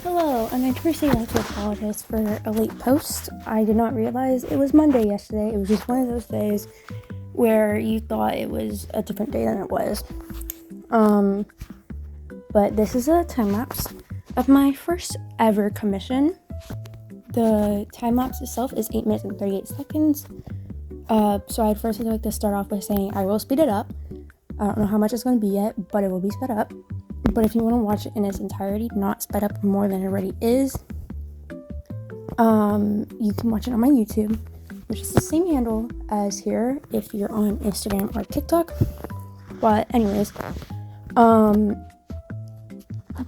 Hello, and I'd firstly like to apologize for a late post. I did not realize it was Monday yesterday. It was just one of those days where you thought it was a different day than it was. But this is a time lapse of my first ever commission. The time lapse itself is 8 minutes and 38 seconds. So I'd first like to start off by saying I will speed it up. I don't know how much it's going to be yet, but it will be sped up. But if you want to watch it in its entirety, not sped up more than it already is, you can watch it on my YouTube, which is the same handle as here if you're on Instagram or TikTok. But anyways,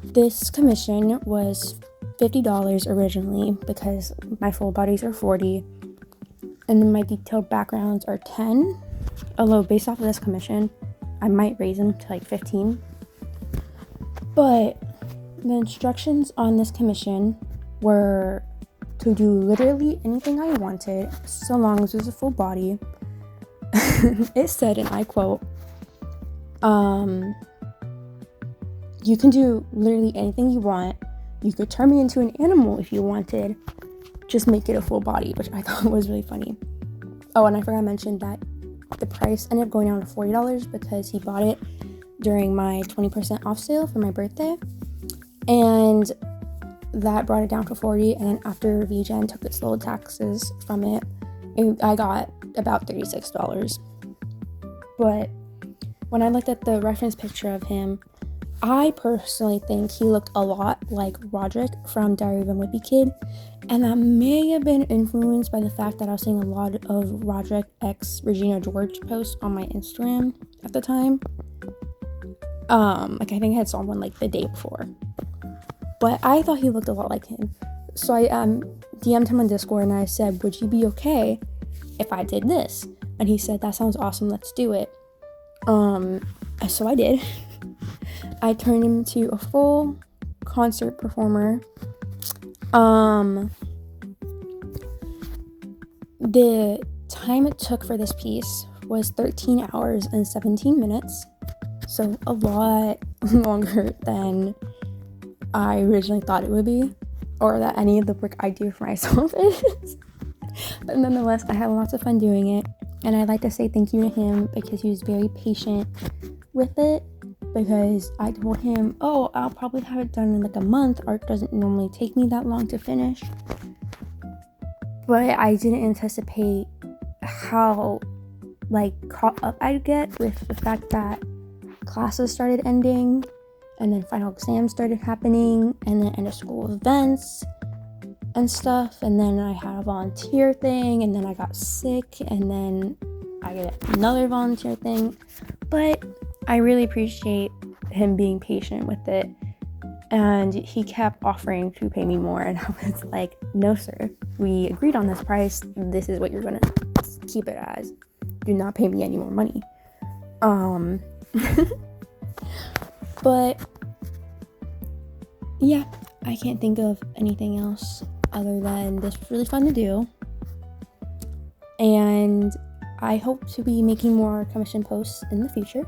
this commission was $50 originally because my full bodies are $40, and then my detailed backgrounds are $10. Although based off of this commission, I might raise them to like $15. But the instructions on this commission were to do literally anything I wanted, so long as it was a full body. It said, and I quote, you can do literally anything you want. You could turn me into an animal if you wanted. Just make it a full body, which I thought was really funny. Oh, and I forgot to mention that the price ended up going down to $40 because he bought it during my 20% off sale for my birthday, and that brought it down to $40. And then after VGen took its little taxes from it, I got about $36. But when I looked at the reference picture of him, I personally think he looked a lot like Roderick from Diary of a Wimpy Kid, and that may have been influenced by the fact that I was seeing a lot of Roderick x Regina George posts on my Instagram at the time. I think I had saw one like the day before, but I thought he looked a lot like him. So I DM'd him on Discord and I said, would you be okay if I did this? And he said, that sounds awesome, let's do it. So I did. I turned him into a full concert performer. The time it took for this piece was 13 hours and 17 minutes. So a lot longer than I originally thought it would be, or that any of the work I do for myself is. But nonetheless, I had lots of fun doing it, and I'd like to say thank you to him because he was very patient with it, because I told him, oh, I'll probably have it done in like a month. Art doesn't normally take me that long to finish. But I didn't anticipate how caught up I'd get with the fact that classes started ending, and then final exams started happening, and then end of school events and stuff, and then I had a volunteer thing, and then I got sick, and then I get another volunteer thing. But I really appreciate him being patient with it, and he kept offering to pay me more, and I was like, no sir, we agreed on this price, this is what you're gonna keep it as, do not pay me any more money. But yeah, I can't think of anything else other than this was really fun to do, and I hope to be making more commission posts in the future.